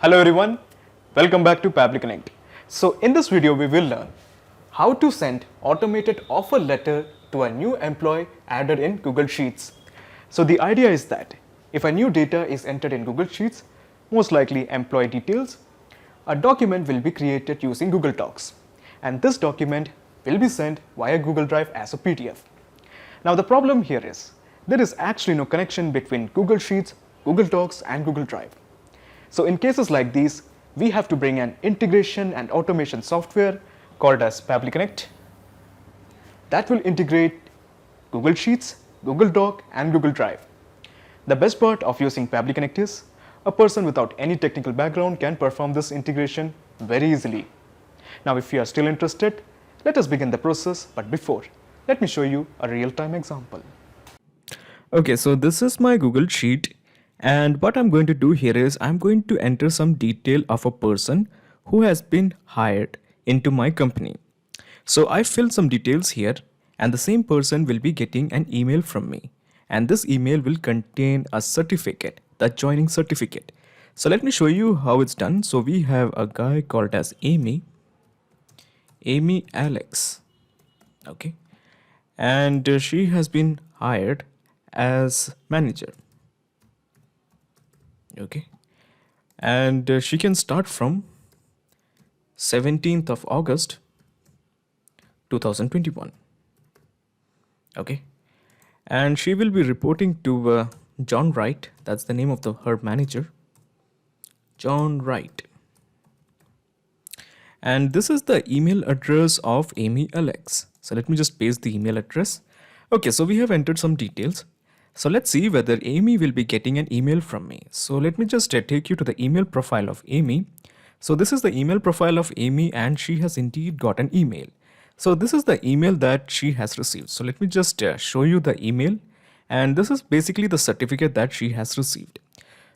Hello everyone, welcome back to Pabbly Connect. So in this video we will learn how to send automated offer letter to a new employee added in Google Sheets. So the idea is that if a new data is entered in Google Sheets, most likely employee details, a document will be created using Google Docs, and this document will be sent via Google Drive as a PDF. Now the problem here is there is actually no connection between Google Sheets, Google Docs and Google Drive. So in cases like these, we have to bring an integration and automation software called as Pabbly Connect that will integrate Google Sheets, Google Doc and Google Drive. The best part of using Pabbly Connect is a person without any technical background can perform this integration very easily. Now if you are still interested, let us begin the process, but before, let me show you a real-time example. Okay, so this is my Google Sheet, and what I'm going to do here is I'm going to enter some detail of a person who has been hired into my company. So I fill some details here, and the same person will be getting an email from me, and this email will contain a certificate, the joining certificate. So let me show you how it's done. So we have a guy called as Amy Alex, okay, and she has been hired as manager, okay, and she can start from 17th of August 2021, okay, and she will be reporting to John Wright. That's the name of her manager, John Wright. And this is the email address of Amy Alex. So let me just paste the email address. Okay, so we have entered some details. So let's see whether Amy will be getting an email from me. So let me just take you to the email profile of Amy. So this is the email profile of Amy, and she has indeed got an email. So this is the email that she has received. So let me just show you the email, and this is basically the certificate that she has received.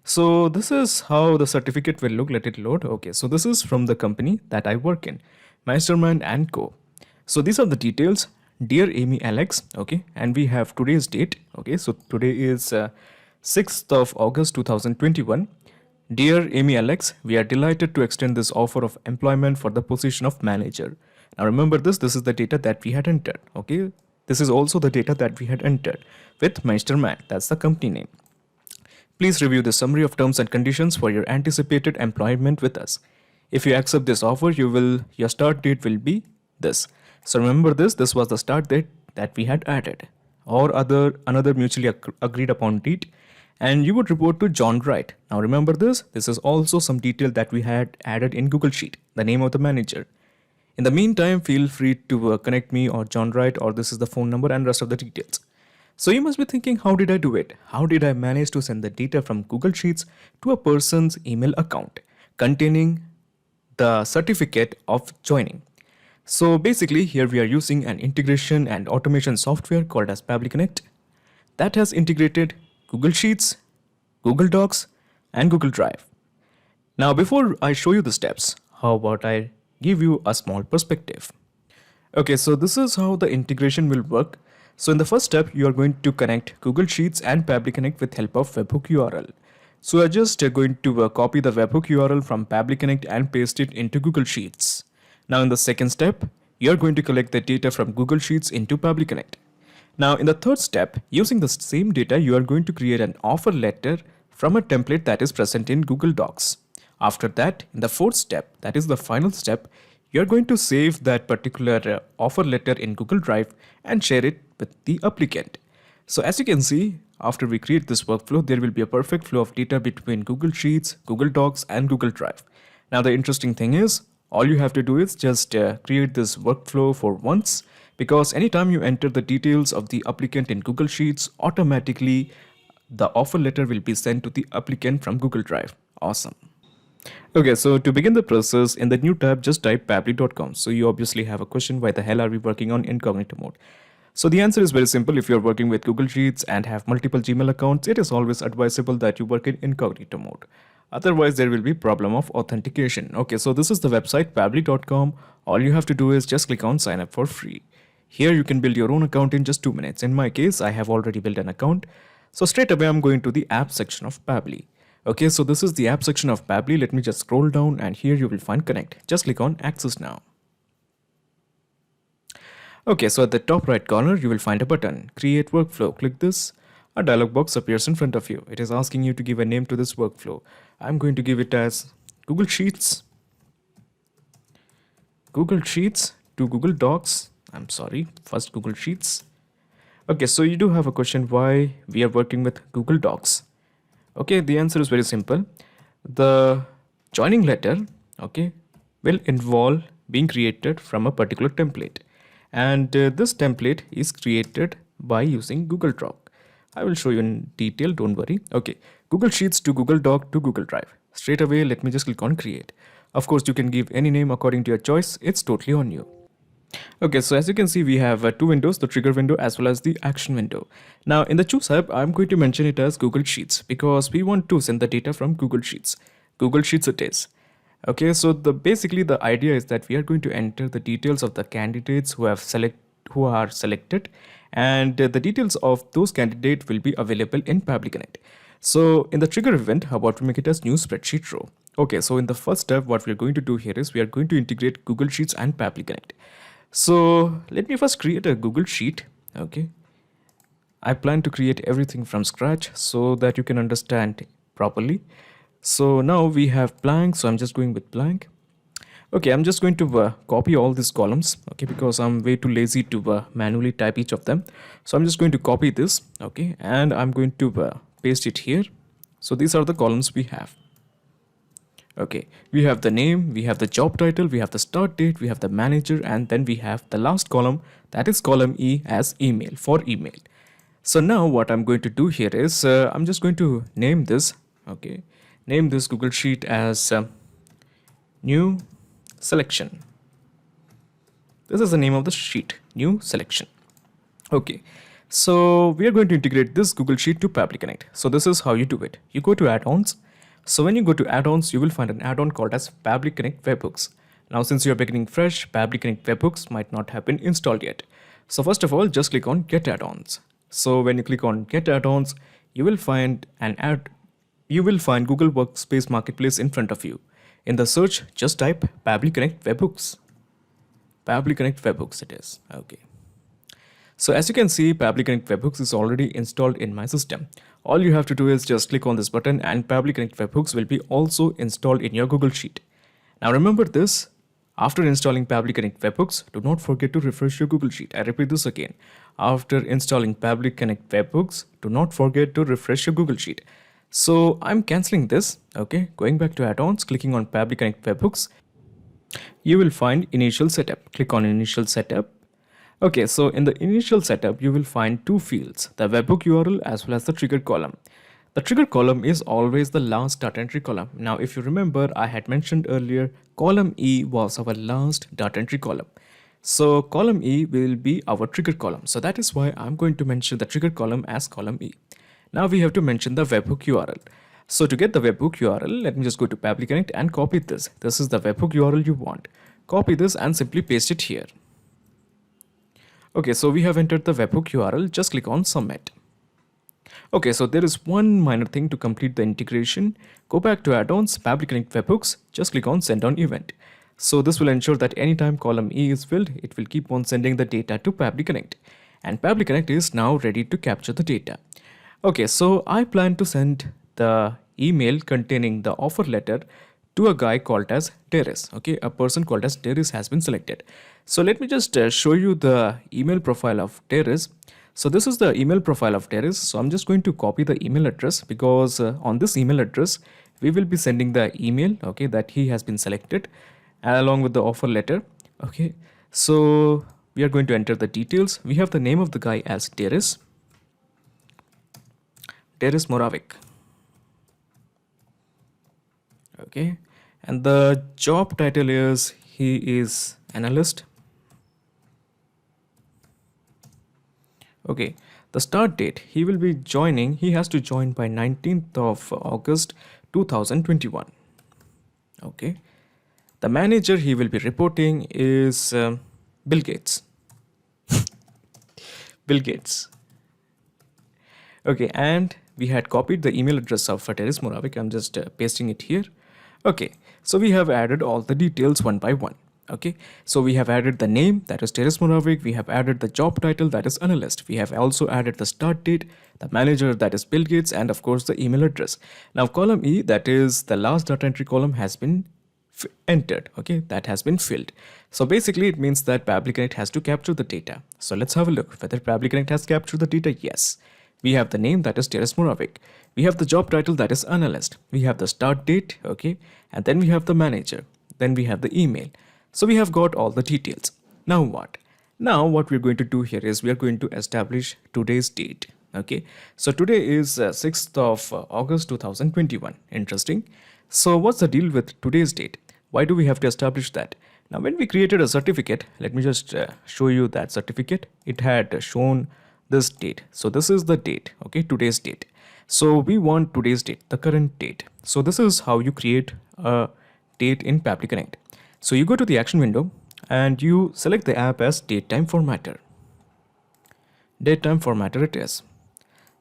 So this is how the certificate will look. Let it load. Okay, so this is from the company that I work in, Mastermind and Co. So these are the details. Dear Amy Alex, okay, and we have today's date. Okay, so today is 6th of August 2021. Dear Amy Alex, we are delighted to extend this offer of employment for the position of manager. Now remember this is the data that we had entered. Okay, this is also the data that we had entered with Mastermind. That's the company name. Please review the summary of terms and conditions for your anticipated employment with us. If you accept this offer, your start date will be this. So remember this was the start date that we had added, or another mutually agreed upon date, and you would report to John Wright. Now remember this is also some detail that we had added in Google Sheet, the name of the manager. In the meantime, feel free to connect me or John Wright, or this is the phone number and rest of the details. So you must be thinking, how did I do it? How did I manage to send the data from Google Sheets to a person's email account containing the certificate of joining? So basically here we are using an integration and automation software called as Pabbly Connect that has integrated Google Sheets, Google Docs and Google Drive. Now before I show you the steps, how about I give you a small perspective? Okay, so this is how the integration will work. So in the first step, you are going to connect Google Sheets and Pabbly Connect with help of webhook URL. So I'm just going to copy the webhook URL from Pabbly Connect and paste it into Google Sheets. Now in the second step, you're going to collect the data from Google Sheets into Pabbly Connect. Now in the third step, using the same data, you are going to create an offer letter from a template that is present in Google Docs. After that, in the fourth step, that is the final step, you're going to save that particular offer letter in Google Drive and share it with the applicant. So as you can see, after we create this workflow, there will be a perfect flow of data between Google Sheets, Google Docs and Google Drive. Now the interesting thing is, all you have to do is just create this workflow for once, because anytime you enter the details of the applicant in Google Sheets, automatically the offer letter will be sent to the applicant from Google Drive. Awesome. Okay, so to begin the process, in the new tab, just type pabbly.com. So you obviously have a question, why the hell are we working on incognito mode? So the answer is very simple. If you're working with Google Sheets and have multiple Gmail accounts, it is always advisable that you work in incognito mode. Otherwise, there will be problem of authentication. Okay, so this is the website pabbly.com. All you have to do is just click on sign up for free. Here you can build your own account in just 2 minutes. In my case, I have already built an account. So straight away, I'm going to the app section of Pabbly. Okay, so this is the app section of Pabbly. Let me just scroll down and here you will find connect. Just click on access now. Okay, so at the top right corner, you will find a button, create workflow. Click this. A dialog box appears in front of you. It is asking you to give a name to this workflow. I'm going to give it as Google Sheets to Google Docs. I'm sorry, first Google Sheets. Okay, so you do have a question why we are working with Google Docs. Okay, the answer is very simple. The joining letter, okay, will involve being created from a particular template. And this template is created by using Google Doc. I will show you in detail, don't worry. Okay, Google Sheets to Google Doc to Google Drive. Straight away, let me just click on create. Of course, you can give any name according to your choice. It's totally on you. Okay, so as you can see, we have two windows, the trigger window as well as the action window. Now in the choose app, I'm going to mention it as Google Sheets because we want to send the data from Google Sheets. Google Sheets it is. Okay, so basically the idea is that we are going to enter the details of the candidates who are selected, and the details of those candidates will be available in Pabbly Connect. So in the trigger event, how about we make it as new spreadsheet row? Okay, so in the first step, what we are going to do here is we are going to integrate Google Sheets and Pabbly Connect. So let me first create a Google Sheet. Okay, I plan to create everything from scratch so that you can understand properly. So now we have blank, so I'm just going with blank. Okay, I'm just going to copy all these columns, okay, because I'm way too lazy to manually type each of them. So I'm just going to copy this, okay, and I'm going to paste it here. So these are the columns we have. Okay, we have the name, we have the job title, we have the start date, we have the manager, and then we have the last column, that is column E as email, for email. So now what I'm going to do here is I'm just going to name this, okay, name this Google Sheet as new selection. This is the name of the sheet, new selection. Okay, so we are going to integrate this Google Sheet to Pabbly Connect. So this is how you do it. You go to add-ons. So when you go to add-ons, you will find an add-on called as Pabbly Connect Webhooks. Now since you are beginning fresh, Pabbly Connect Webhooks might not have been installed yet. So first of all, just click on Get Add-ons. So when you click on Get Add-ons, you will find Google Workspace Marketplace in front of you. In the search, just type Pabbly Connect Webhooks. Pabbly Connect Webhooks it is. Okay. So as you can see, Pabbly Connect Webhooks is already installed in my system. All you have to do is just click on this button and Pabbly Connect Webhooks will be also installed in your Google Sheet. Now remember this, after installing Pabbly Connect Webhooks, do not forget to refresh your Google Sheet. I repeat this again. After installing Pabbly Connect Webhooks, do not forget to refresh your Google Sheet. So I'm cancelling this, okay, going back to add-ons, clicking on Pabbly Connect Webhooks, you will find initial setup. Click on initial setup. Okay, so in the initial setup, you will find two fields, the webhook URL as well as the trigger column. The trigger column is always the last data entry column. Now, if you remember, I had mentioned earlier, column E was our last data entry column. So column E will be our trigger column. So that is why I'm going to mention the trigger column as column E. Now we have to mention the webhook URL. So to get the webhook URL, let me just go to Pabbly Connect and copy this. This is the webhook URL you want. Copy this and simply paste it here. Okay, so we have entered the webhook URL. Just click on submit. Okay, so there is one minor thing to complete the integration. Go back to add-ons, Pabbly Connect Webhooks, just click on send on event. So this will ensure that anytime column E is filled, it will keep on sending the data to Pabbly Connect. And Pabbly Connect is now ready to capture the data. Okay, so I plan to send the email containing the offer letter to a guy called as Darius. Okay, a person called as Darius has been selected. So let me just show you the email profile of Darius. So this is the email profile of Darius. So I'm just going to copy the email address because on this email address, we will be sending the email, okay, that he has been selected along with the offer letter. Okay, so we are going to enter the details. We have the name of the guy as Darius Moravik. Okay, and the job title is he is analyst. Okay, the start date, he will be joining, he has to join by 19th of August 2021. Okay, the manager he will be reporting is Bill Gates. Bill Gates. Okay, and we had copied the email address of Teres Moravik. I'm just pasting it here. Okay, so we have added all the details one by one. Okay, so we have added the name, that is Teres Moravik. We have added the job title, that is analyst. We have also added the start date, the manager, that is Bill Gates, and of course the email address. Now column E, that is the last data entry column, has been entered. Okay, that has been filled. So basically it means that Pabbly Connect has to capture the data. So let's have a look whether Pabbly Connect has captured the data. Yes, we have the name, that is Teres Moravik. We have the job title, that is analyst. We have the start date. Okay, and then we have the manager, then we have the email. So we have got all the details. Now what? Now what we're going to do here is we are going to establish today's date. Okay, so today is 6th of August 2021. Interesting. So what's the deal with today's date? Why do we have to establish that? Now when we created a certificate, let me just show you that certificate. It had shown this date. So this is the date. Okay, today's date. So we want today's date, the current date. So this is how you create a date in Pabbly Connect. So you go to the action window and you select the app as datetime formatter. Datetime formatter it is.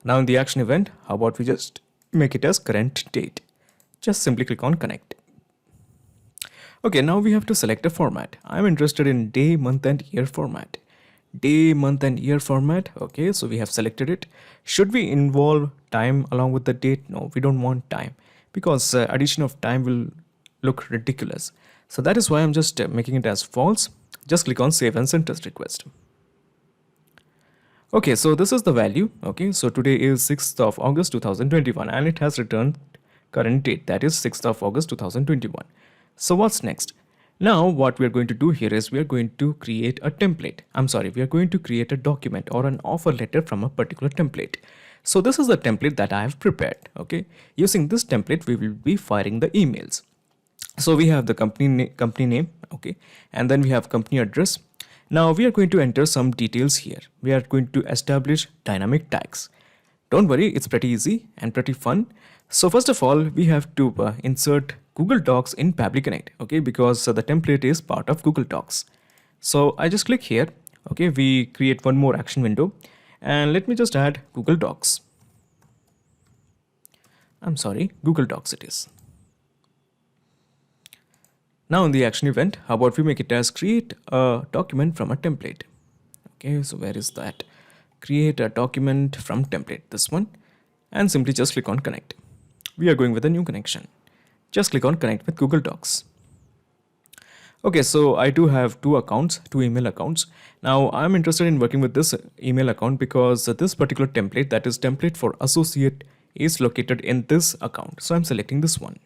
Now in the action event, how about we just make it as current date? Just simply click on connect. Okay, now we have to select a format. I'm interested in day, month and year format. Day, month and year format. Okay, so we have selected it. Should we involve time along with the date? No, we don't want time because addition of time will look ridiculous. So that is why I'm just making it as false. Just click on save and send test request. Okay, so this is the value. Okay, so today is 6th of August 2021 and it has returned current date, that is 6th of August 2021. So what's next? Now what we are going to do here is we are going to create a template. We are going to create a document or an offer letter from a particular template. So this is the template that I have prepared. Okay, using this template we will be firing the emails. So we have the company name, okay, and then we have company address. Now we are going to enter some details here. We are going to establish dynamic tags. Don't worry, it's pretty easy and pretty fun. So first of all, we have to insert Google Docs in Pabbly Connect, okay, because the template is part of Google Docs. So I just click here, okay, we create one more action window and let me just add Google Docs. Google Docs it is. Now in the action event, how about we make it as create a document from a template. Okay, so where is that? Create a document from template, this one, and simply just click on connect. We are going with a new connection. Just click on connect with Google Docs. Okay, so I do have two email accounts. Now I'm interested in working with this email account because this particular template, that is template for associate, is located in this account. So I'm selecting this one.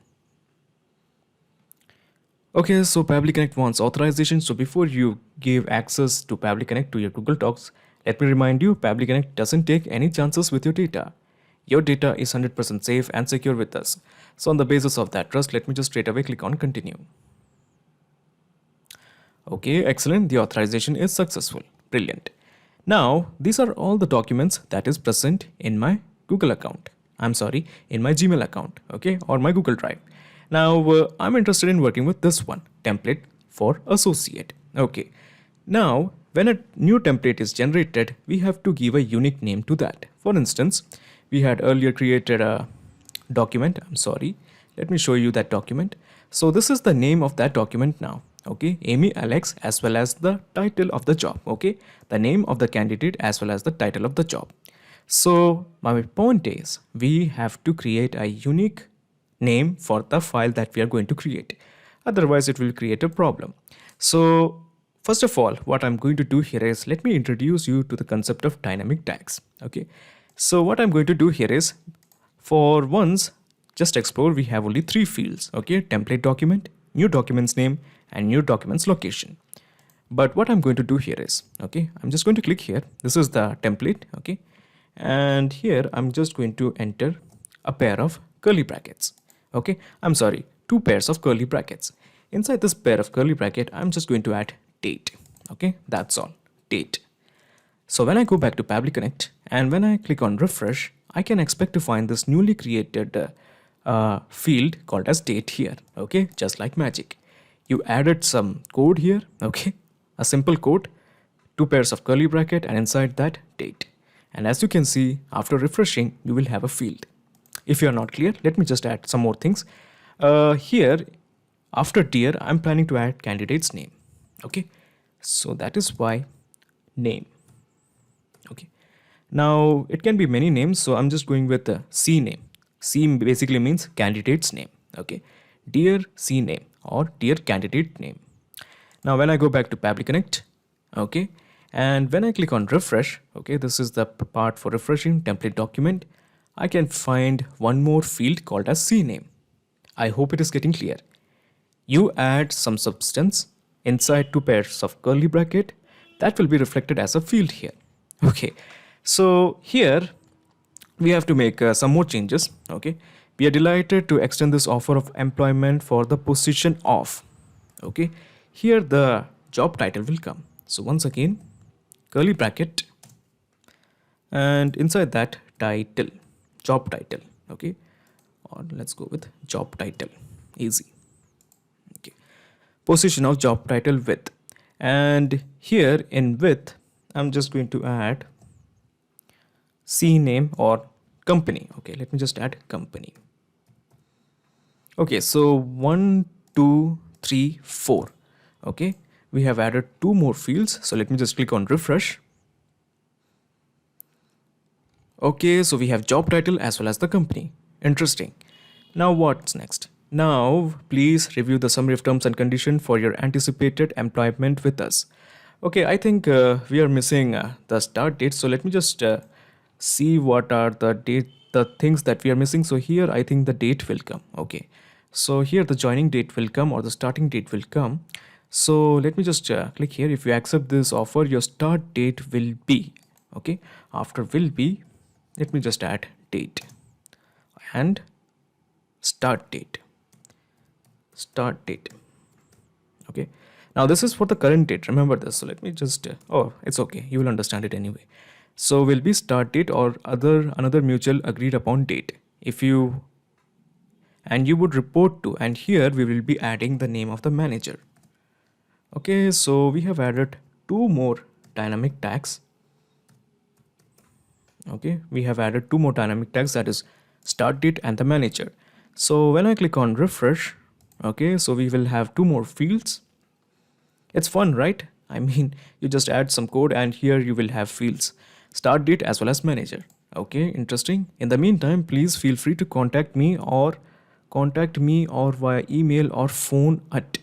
Okay, so Pabbly Connect wants authorization. So before you give access to Pabbly Connect to your Google Docs, let me remind you, Pabbly Connect doesn't take any chances with your data. Your data is 100% safe and secure with us. So on the basis of that trust, let me just straight away click on continue. Okay, excellent. The authorization is successful. Brilliant. Now, these are all the documents that is present in my Google account. In my Gmail account, okay, or my Google Drive. Now, I'm interested in working with this one, template for associate. Okay. Now, when a new template is generated, we have to give a unique name to that. For instance, we had earlier created a document. Let me show you that document. So this is the name of that document now. Okay, Amy Alex, as well as the title of the job. Okay, the name of the candidate as well as the title of the job. So my point is we have to create a unique name for the file that we are going to create. Otherwise it will create a problem. So first of all, what I'm going to do here is let me introduce you to the concept of dynamic tags. Okay, so what I'm going to do here is, for once, just explore, we have only three fields. Okay, template document, new document's name, and new document's location. But what I'm going to do here is, okay, I'm just going to click here. This is the template. Okay, and here I'm just going to enter a pair of curly brackets. Okay, two pairs of curly brackets. Inside this pair of curly bracket, I'm just going to add date. Okay, that's all, date. So when I go back to Pabbly Connect and when I click on refresh, I can expect to find this newly created field called as date here. Okay, just like magic. You added some code here. Okay, a simple code, two pairs of curly bracket, and inside that date. And as you can see, after refreshing, you will have a field. If you are not clear, let me just add some more things. Here, after dear, I'm planning to add candidate's name. Okay, so that is why name. Okay, now it can be many names, so I'm just going with the C name. C basically means candidate's name. Okay, dear C name or dear candidate name. Now when I go back to Pabbly Connect, okay, and when I click on refresh, okay, this is the part for refreshing template document, I can find one more field called as CNAME. I hope it is getting clear. You add some substance inside two pairs of curly bracket that will be reflected as a field here. Okay, so here we have to make some more changes. Okay, we are delighted to extend this offer of employment for the position of. Okay, here the job title will come. So once again, curly bracket, and inside that title, job title. Okay, or let's go with job title. Easy. Okay, position of job title width, and here in width I'm just going to add C name or company. Okay, let me just add company. Okay, so 1, 2, 3, 4. Okay, we have added two more fields. So let me just click on refresh. Okay, so we have job title as well as the company. Interesting. Now what's next? Now please review the summary of terms and condition for your anticipated employment with us. Okay, I think we are missing the start date. So let me just see what are the things that we are missing. So here I think the date will come. Okay, so here the joining date will come or the starting date will come. So let me just click here. If you accept this offer, your start date will be, okay, after will be, let me just add date and start date. Okay, now this is for the current date, remember this. So let me just oh, it's okay, you will understand it anyway. So will be start date or another mutual agreed upon date. If you and you would report to, and here we will be adding the name of the manager. Okay, so we have added two more dynamic tags. Okay, we have added two more dynamic tags, that is start date and the manager. So when I click on refresh, okay, so we will have two more fields. It's fun, right? I mean, you just add some code and here you will have fields, start date as well as manager. Okay, interesting. In the meantime, please feel free to contact me or via email or phone at,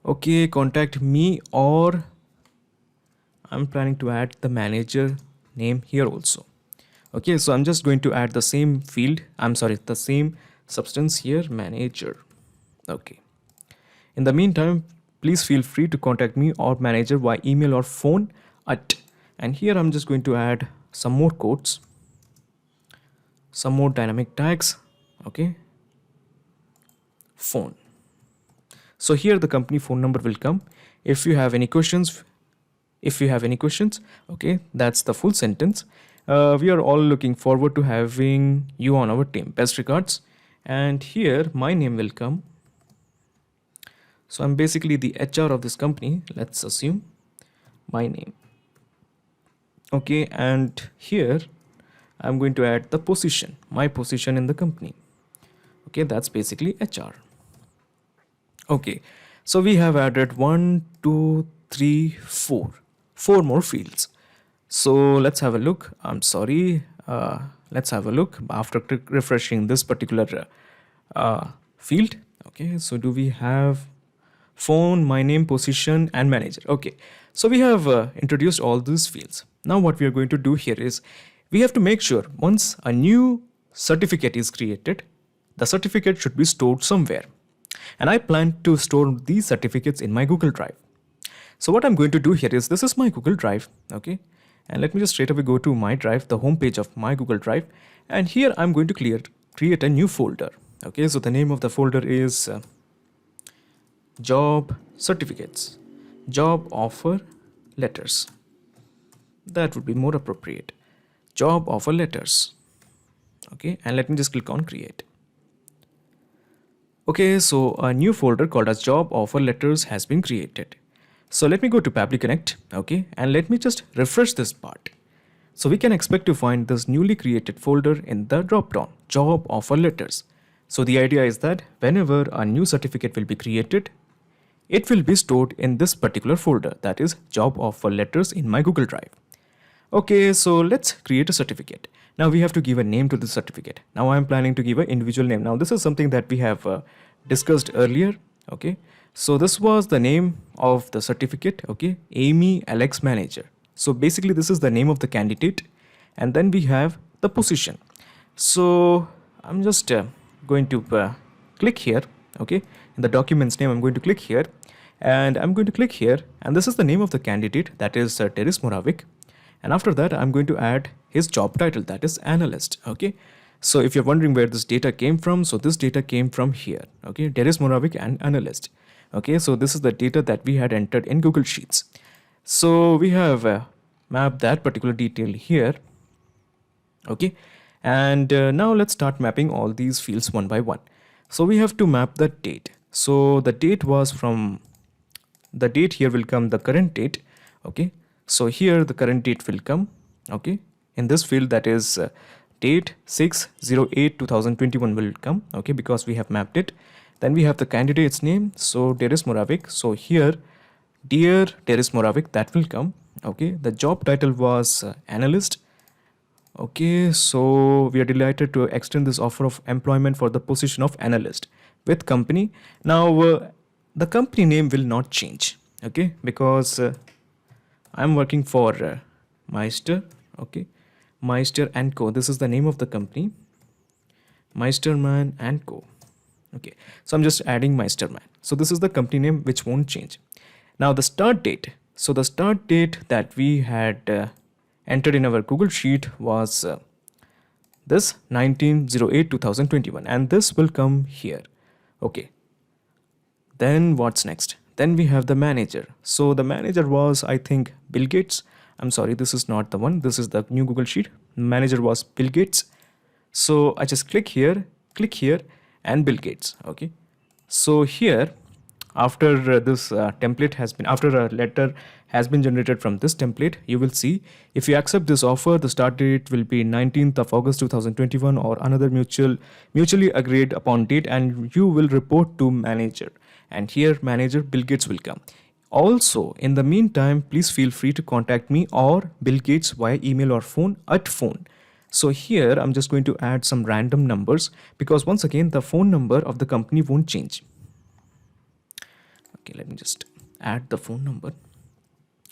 okay, contact me, or I'm planning to add the manager name here also. Okay, so I'm just going to add the same field, the same substance here, manager. Okay, in the meantime, please feel free to contact me or manager via email or phone at, and here I'm just going to add some more codes, some more dynamic tags. Okay, phone. So here the company phone number will come. If you have any questions, okay, that's the full sentence. We are all looking forward to having you on our team. Best regards. And here my name will come. So I'm basically the HR of this company. Let's assume my name. Okay, and here I'm going to add the position, my position in the company. Okay, that's basically HR. Okay, so we have added 1, 2, 3, 4. 4 more fields. So let's have a look. I'm sorry. Let's have a look after refreshing this particular field. Okay, so do we have phone, my name, position, and manager? Okay, so we have introduced all these fields. Now what we are going to do here is we have to make sure once a new certificate is created, the certificate should be stored somewhere. And I plan to store these certificates in my Google Drive. So what I'm going to do here is, this is my Google Drive. Okay, and let me just straight away go to my drive, the home page of my Google Drive, and here I'm going to create a new folder. Okay, so the name of the folder is job certificates, job offer letters. That would be more appropriate, job offer letters. Okay, and let me just click on create. Okay, so a new folder called as job offer letters has been created. So let me go to Pabbly Connect, okay, and let me just refresh this part. So we can expect to find this newly created folder in the dropdown, job offer letters. So the idea is that whenever a new certificate will be created, it will be stored in this particular folder, that is job offer letters in my Google Drive. Okay, so let's create a certificate. Now we have to give a name to the certificate. Now I am planning to give an individual name. Now this is something that we have discussed earlier. Okay, so this was the name of the certificate. Okay, Amy Alex Manager. So basically this is the name of the candidate, and then we have the position. So I'm just going to click here. Okay, in the document's name I'm going to click here, and I'm going to click here, and this is the name of the candidate, that is Teres Moravik. And after that I'm going to add his job title, that is analyst. Okay, so if you're wondering where this data came from, so this data came from here. Okay, Teres Moravik and analyst. Okay, so this is the data that we had entered in Google Sheets. So we have mapped that particular detail here. Okay, and now let's start mapping all these fields one by one. So we have to map the date. So the date was from the date, here will come the current date. Okay, so here the current date will come. Okay, in this field, that is date 6/08/2021 will come. Okay, because we have mapped it. Then we have the candidate's name, so Teres Moravik. So here, dear Teres Moravik, that will come. Okay, the job title was analyst. Okay, so we are delighted to extend this offer of employment for the position of analyst with company. Now the company name will not change. Okay, because I'm working for Meister. Okay, Meister and Co. This is the name of the company, Meisterman and Co. Okay, so I'm just adding Meisterman. So this is the company name which won't change. Now the start date. So the start date that we had entered in our Google Sheet was this 19/08/2021, and this will come here. Okay, then what's next? Then we have the manager. So the manager was, I think, Bill Gates. I'm sorry, this is not the one. This is the new Google Sheet. Manager was Bill Gates. So I just click here, and Bill Gates. Okay, so here, after this template has been, after a letter has been generated from this template, you will see, if you accept this offer, the start date will be 19th of August 2021 or another mutually agreed upon date, and you will report to manager. And here manager Bill Gates will come. Also, in the meantime, please feel free to contact me or Bill Gates via email or phone at phone. So here I'm just going to add some random numbers, because once again the phone number of the company won't change. Okay, let me just add the phone number,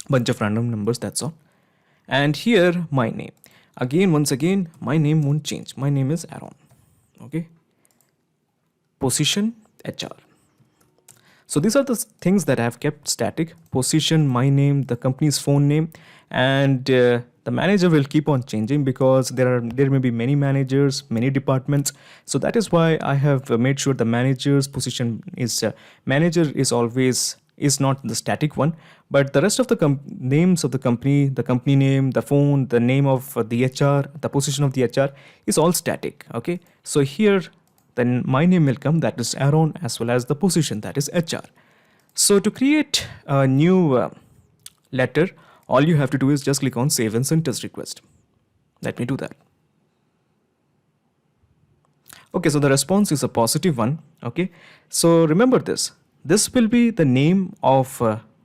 bunch of random numbers, that's all. And here my name, again, once again, my name won't change. My name is Aaron. Okay, position HR. So these are the things that I have kept static: position, my name, the company's phone name, and the manager will keep on changing because there may be many managers, many departments. So that is why I have made sure the manager's position is manager is not the static one, but the rest of the names of the company name, the phone, the name of the HR, the position of the HR is all static. Okay, so here then my name will come, that is Aaron, as well as the position, that is HR. So to create a new letter, all you have to do is just click on save and send test request. Let me do that. Okay, so the response is a positive one. Okay, so remember this will be the name of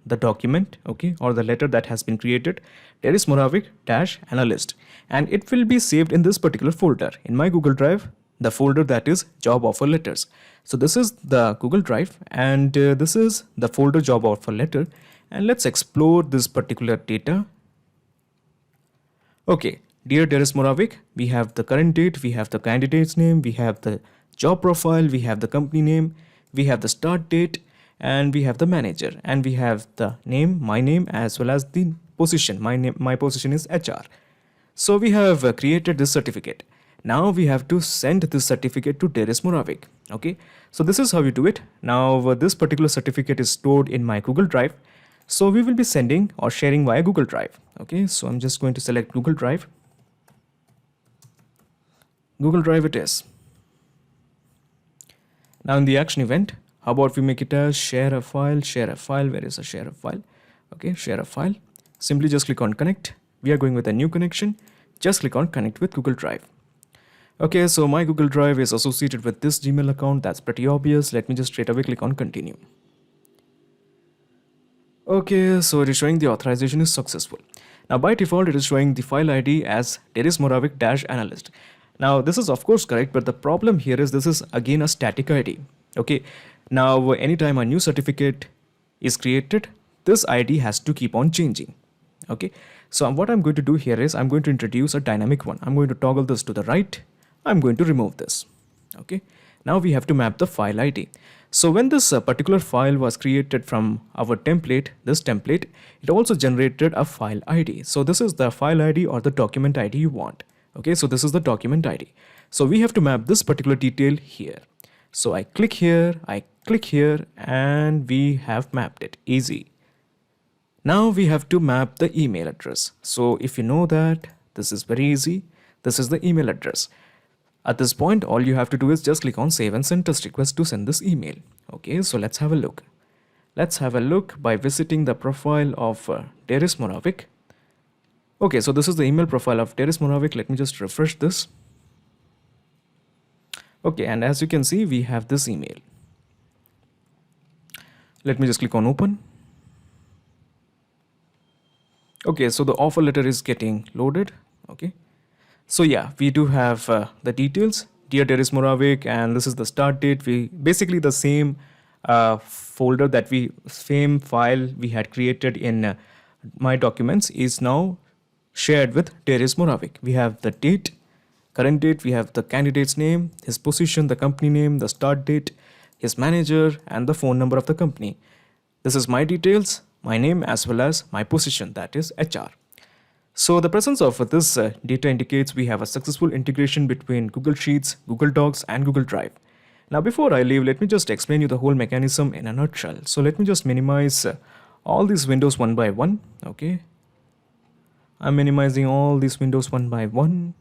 the document, okay, or the letter that has been created, Teres Moravik -analyst, and it will be saved in this particular folder in my Google Drive, the folder that is job offer letters. So this is the Google Drive, and this is the folder job offer letter, and let's explore this particular data. Okay, dear Teres Moravik, we have the current date, we have the candidate's name, we have the job profile, we have the company name, we have the start date, and we have the manager, and we have the name, my name, as well as the position. My position is HR. So we have created this certificate. Now we have to send this certificate to Teres Moravik. Okay, so this is how you do it. Now this particular certificate is stored in my Google Drive. So we will be sending or sharing via Google Drive. Okay, so I'm just going to select Google Drive. Google Drive it is. Now in the action event, how about we make it as share a file, Where is a share a file? Okay, share a file. Simply just click on connect, we are going with a new connection. Just click on connect with Google Drive. Okay, so my Google Drive is associated with this Gmail account. That's pretty obvious. Let me just straight away click on continue. Okay, so it is showing the authorization is successful. Now by default, it is showing the file ID as Deris Moravik-analyst. Now this is of course correct, but the problem here is this is again a static ID. Okay, now anytime a new certificate is created, this ID has to keep on changing. Okay, so what I'm going to do here is I'm going to introduce a dynamic one. I'm going to toggle this to the right. I'm going to remove this. Okay, now we have to map the file ID. So when this particular file was created from our template, this template, it also generated a file ID. So this is the file ID or the document ID you want. Okay, so this is the document ID. So we have to map this particular detail here. So I click here, and we have mapped it. Easy. Now we have to map the email address. So if you know that, this is very easy. This is the email address. At this point, all you have to do is just click on save and send test request to send this email. Okay, so let's have a look. Let's have a look by visiting the profile of Deris Moravik. Okay, so this is the email profile of Deris Moravik. Let me just refresh this. Okay, and as you can see, we have this email. Let me just click on open. Okay, so the offer letter is getting loaded. Okay. So yeah, we do have the details. Dear Deris Moravik, and this is the start date. We basically the same folder same file we had created in my documents is now shared with Deris Moravik. We have the date, current date, we have the candidate's name, his position, the company name, the start date, his manager, and the phone number of the company. This is my details, my name, as well as my position, that is HR. So the presence of this data indicates we have a successful integration between Google Sheets, Google Docs, and Google Drive. Now before I leave, let me just explain you the whole mechanism in a nutshell. So let me just minimize all these windows one by one. Okay, I'm minimizing all these windows one by one.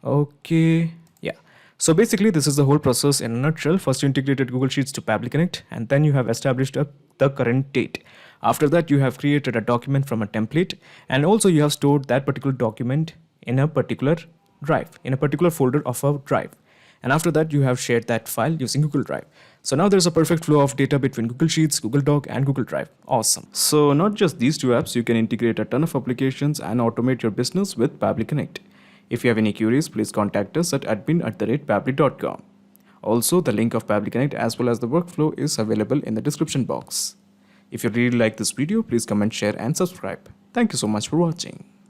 Okay, yeah. So basically this is the whole process in a nutshell. First you integrated Google Sheets to Pabbly Connect, and then you have established the current date. After that, you have created a document from a template, and also you have stored that particular document in a particular drive, in a particular folder of a drive. And after that, you have shared that file using Google Drive. So now there's a perfect flow of data between Google Sheets, Google Doc, and Google Drive. Awesome. So not just these two apps, you can integrate a ton of applications and automate your business with Pabbly Connect. If you have any queries, please contact us at admin@pabbly.com. Also, the link of Pabbly Connect as well as the workflow is available in the description box. If you really like this video, please comment, share, and subscribe. Thank you so much for watching.